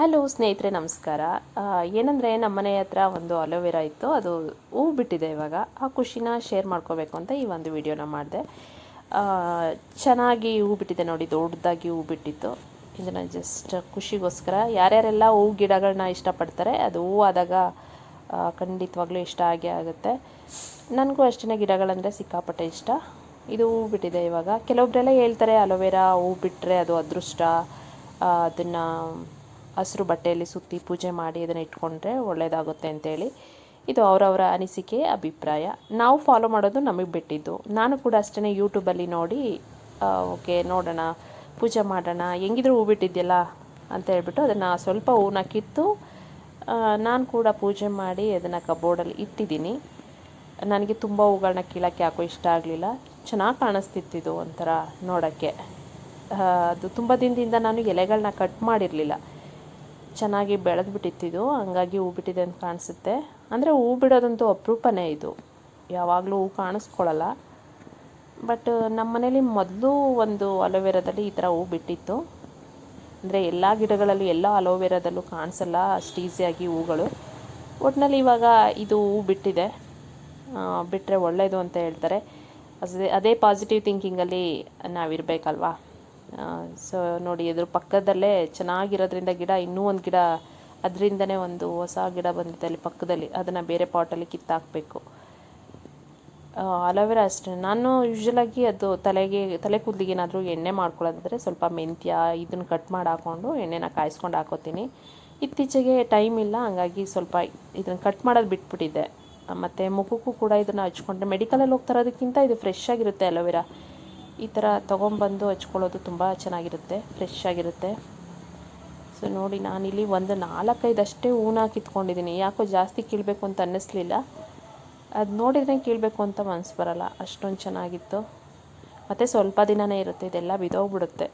Hello ಸ್ನೇಹಿತರೆ, ನಮಸ್ಕಾರ. ಏನಂದರೆ ನಮ್ಮ ಮನೆ ಹತ್ರ ಒಂದು ಅಲೋವೆರಾ ಇತ್ತು, ಅದು ಹೂವು ಬಿಟ್ಟಿದೆ ಇವಾಗ. ಆ ಖುಷಿನ ಶೇರ್ ಮಾಡ್ಕೋಬೇಕು ಅಂತ ಈ ಒಂದು ವಿಡಿಯೋನ ಮಾಡಿದೆ. ಚೆನ್ನಾಗಿ ಹೂವು ಬಿಟ್ಟಿದೆ ನೋಡಿ, ದೊಡ್ಡದಾಗಿ ಹೂವು ಬಿಟ್ಟಿತ್ತು. ಇದನ್ನು ಜಸ್ಟ್ ಖುಷಿಗೋಸ್ಕರ ಯಾರ್ಯಾರೆಲ್ಲ ಹೂವು ಗಿಡಗಳನ್ನ ಇಷ್ಟಪಡ್ತಾರೆ, ಅದು ಹೂವು ಆದಾಗ ಖಂಡಿತವಾಗ್ಲೂ ಇಷ್ಟ ಆಗೇ ಆಗುತ್ತೆ. ನನಗೂ ಅಷ್ಟೇ ಗಿಡಗಳಂದರೆ ಸಿಕ್ಕಾಪಟ್ಟೆ ಇಷ್ಟ. ಇದು ಹೂವು ಬಿಟ್ಟಿದೆ ಇವಾಗ. ಕೆಲವೊಬ್ಬರೆಲ್ಲ ಹೇಳ್ತಾರೆ ಅಲೋವೆರಾ ಹೂವು ಬಿಟ್ಟರೆ ಅದು ಅದೃಷ್ಟ, ಅದನ್ನು ಹಸಿರು ಬಟ್ಟೆಯಲ್ಲಿ ಸುತ್ತಿ ಪೂಜೆ ಮಾಡಿ ಅದನ್ನು ಇಟ್ಕೊಂಡ್ರೆ ಒಳ್ಳೆಯದಾಗುತ್ತೆ ಅಂತೇಳಿ. ಇದು ಅವರವರ ಅನಿಸಿಕೆ, ಅಭಿಪ್ರಾಯ. ನಾವು ಫಾಲೋ ಮಾಡೋದು ನಮಗೆ ಬಿಟ್ಟಿದ್ದು. ನಾನು ಕೂಡ ಅಷ್ಟೇ ಯೂಟ್ಯೂಬಲ್ಲಿ ನೋಡಿ ಓಕೆ ನೋಡೋಣ, ಪೂಜೆ ಮಾಡೋಣ, ಹೆಂಗಿದ್ರು ಹೂ ಬಿಟ್ಟಿದೆಯಲ್ಲ ಅಂತ ಹೇಳ್ಬಿಟ್ಟು ಅದನ್ನು ಸ್ವಲ್ಪ ಹೂವನ್ನ ಕಿತ್ತು ನಾನು ಕೂಡ ಪೂಜೆ ಮಾಡಿ ಅದನ್ನು ಕಬೋರ್ಡಲ್ಲಿ ಇಟ್ಟಿದ್ದೀನಿ. ನನಗೆ ತುಂಬ ಹೂಗಳನ್ನ ಕೀಳೋಕ್ಕೆ ಯಾಕೋ ಇಷ್ಟ ಆಗಲಿಲ್ಲ. ಚೆನ್ನಾಗಿ ಕಾಣಿಸ್ತಿತ್ತು ಒಂಥರ ನೋಡೋಕ್ಕೆ. ಅದು ತುಂಬ ದಿನದಿಂದ ನಾನು ಎಲೆಗಳನ್ನ ಕಟ್ ಮಾಡಿರಲಿಲ್ಲ. ಚೆನ್ನಾಗಿ ಬೆಳೆದ್ಬಿಟ್ಟಿತ್ತು, ಹಂಗಾಗಿ ಹೂ ಬಿಟ್ಟಿದೆ ಅಂತ ಕಾಣಿಸುತ್ತೆ. ಅಂದರೆ ಹೂ ಬಿಡೋದಂತೂ ಅಪರೂಪನೇ, ಇದು ಯಾವಾಗಲೂ ಹೂ ಕಾಣಿಸ್ಕೊಳ್ಳಲ್ಲ. ಬಟ್ ನಮ್ಮ ಮನೇಲಿ ಮೊದಲು ಒಂದು ಅಲೋವೆರಾದಲ್ಲಿ ಈ ಥರ ಹೂ ಬಿಟ್ಟಿತ್ತು. ಅಂದರೆ ಎಲ್ಲ ಗಿಡಗಳಲ್ಲಿ, ಎಲ್ಲ ಅಲೋವೆರಾದಲ್ಲೂ ಕಾಣಿಸಲ್ಲ ಅಷ್ಟು ಈಸಿಯಾಗಿ ಹೂಗಳು. ಒಟ್ಟಿನಲ್ಲಿ ಇವಾಗ ಇದು ಹೂ ಬಿಟ್ಟಿದೆ, ಬಿಟ್ಟರೆ ಒಳ್ಳೆಯದು ಅಂತ ಹೇಳ್ತಾರೆ. ಅದೇ ಪಾಸಿಟಿವ್ ಥಿಂಕಿಂಗಲ್ಲಿ ನಾವಿರಬೇಕಲ್ವಾ. ಸೊ ನೋಡಿ, ಅದ್ರ ಪಕ್ಕದಲ್ಲೇ ಚೆನ್ನಾಗಿರೋದ್ರಿಂದ ಗಿಡ, ಇನ್ನೂ ಒಂದು ಗಿಡ ಅದರಿಂದನೇ ಒಂದು ಹೊಸ ಗಿಡ ಬಂದಿದೆ ಅಲ್ಲಿ ಪಕ್ಕದಲ್ಲಿ, ಅದನ್ನು ಬೇರೆ ಪಾಟಲ್ಲಿ ಕಿತ್ತಾಕಬೇಕು. ಅಲೋವೆರಾ ಅಷ್ಟೇ, ನಾನು ಯೂಶ್ವಲಾಗಿ ಅದು ತಲೆ ಕೂದಲಿಗೆ ಏನಾದರೂ ಎಣ್ಣೆ ಮಾಡ್ಕೊಳ್ಳೋದಾದರೆ ಸ್ವಲ್ಪ ಮೆಂತ್ಯ ಇದನ್ನು ಕಟ್ ಮಾಡಿ ಹಾಕ್ಕೊಂಡು ಎಣ್ಣೆನ ಕಾಯಿಸ್ಕೊಂಡು ಹಾಕೋತೀನಿ. ಇತ್ತೀಚೆಗೆ ಟೈಮ್ ಇಲ್ಲ, ಹಂಗಾಗಿ ಸ್ವಲ್ಪ ಇದನ್ನು ಕಟ್ ಮಾಡೋದು ಬಿಟ್ಬಿಟ್ಟಿದ್ದೆ. ಮತ್ತು ಮುಖಕ್ಕೂ ಕೂಡ ಇದನ್ನು ಹಚ್ಕೊಂಡ್ರೆ, ಮೆಡಿಕಲಲ್ಲಿ ಹೋಗ್ತಾರೋದಕ್ಕಿಂತ ಇದು ಫ್ರೆಶ್ ಆಗಿರುತ್ತೆ ಅಲೋವೆರಾ. ಈ ಥರ ತೊಗೊಂಬಂದು ಹಚ್ಕೊಳ್ಳೋದು ತುಂಬ ಚೆನ್ನಾಗಿರುತ್ತೆ, ಫ್ರೆಶ್ ಆಗಿರುತ್ತೆ. ಸೊ ನೋಡಿ, ನಾನಿಲ್ಲಿ ಒಂದು 4-5 ಅಷ್ಟೇ ಹೂನ ಕಿತ್ಕೊಂಡಿದ್ದೀನಿ. ಯಾಕೋ ಜಾಸ್ತಿ ಕೀಳಬೇಕು ಅಂತ ಅನ್ನಿಸ್ಲಿಲ್ಲ. ಅದು ನೋಡಿದರೆ ಕೀಳಬೇಕು ಅಂತ ಮನಸ್ಸು ಬರಲ್ಲ, ಅಷ್ಟೊಂದು ಚೆನ್ನಾಗಿತ್ತು. ಮತ್ತು ಸ್ವಲ್ಪ ದಿನವೇ ಇರುತ್ತೆ, ಇದೆಲ್ಲ ಬಿದೋಗ್ಬಿಡುತ್ತೆ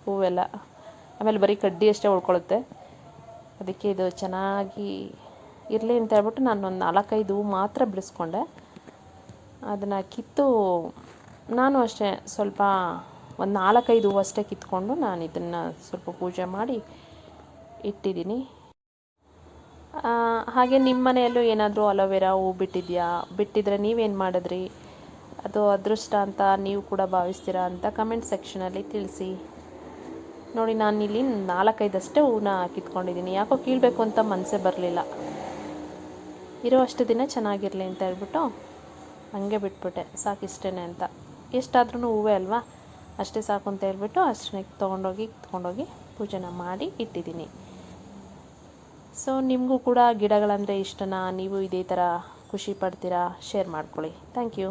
ಹೂವೆಲ್ಲ. ಆಮೇಲೆ ಬರೀ ಕಡ್ಡಿ ಅಷ್ಟೇ ಉಳ್ಕೊಳ್ಳುತ್ತೆ. ಅದಕ್ಕೆ ಇದು ಚೆನ್ನಾಗಿ ಇರಲಿ ಅಂತ ಹೇಳ್ಬಿಟ್ಟು ನಾನು ಒಂದು 4-5 ಹೂ ಮಾತ್ರ ಬಿಡಿಸ್ಕೊಂಡೆ. ಅದನ್ನು ಕಿತ್ತು ನಾನು ಅಷ್ಟೇ ಸ್ವಲ್ಪ ಒಂದು 4-5 ಹೂವು ಅಷ್ಟೇ ಕಿತ್ಕೊಂಡು ನಾನು ಇದನ್ನು ಸ್ವಲ್ಪ ಪೂಜೆ ಮಾಡಿ ಇಟ್ಟಿದ್ದೀನಿ. ಹಾಗೆ ನಿಮ್ಮ ಮನೆಯಲ್ಲೂ ಏನಾದರೂ ಅಲೋವೆರಾ ಹೂ ಬಿಟ್ಟಿದ್ರೆ ನೀವೇನು ಮಾಡಿದ್ರಿ? ಅದು ಅದೃಷ್ಟ ಅಂತ ನೀವು ಕೂಡ ಭಾವಿಸ್ತೀರಾ ಅಂತ ಕಮೆಂಟ್ ಸೆಕ್ಷನಲ್ಲಿ ತಿಳಿಸಿ. ನೋಡಿ, ನಾನಿಲ್ಲಿ 4-5 ಅಷ್ಟೇ ಹೂವನ್ನ ಕಿತ್ಕೊಂಡಿದ್ದೀನಿ. ಯಾಕೋ ಕೀಳಬೇಕು ಅಂತ ಮನಸ್ಸೇ ಬರಲಿಲ್ಲ. ಇರೋ ಅಷ್ಟು ದಿನ ಚೆನ್ನಾಗಿರಲಿ ಅಂತ ಹೇಳ್ಬಿಟ್ಟು ಹಂಗೆ ಬಿಟ್ಬಿಟ್ಟೆ, ಸಾಕಿಷ್ಟೇ ಅಂತ. ಎಷ್ಟಾದ್ರೂ ಹೂವೇ ಅಲ್ವಾ, ಅಷ್ಟೇ ಸಾಕು ಅಂತ ಹೇಳ್ಬಿಟ್ಟು ಅಷ್ಟೇ ಕಿತ್ಕೊಂಡೋಗಿ ಪೂಜೆನ ಮಾಡಿ ಇಟ್ಟಿದ್ದೀನಿ. ಸೊ ನಿಮಗೂ ಕೂಡ ಗಿಡಗಳಂದರೆ ಇಷ್ಟನಾ? ನೀವು ಇದೇ ಥರ ಖುಷಿ ಪಡ್ತೀರಾ? ಶೇರ್ ಮಾಡ್ಕೊಳ್ಳಿ. Thank you.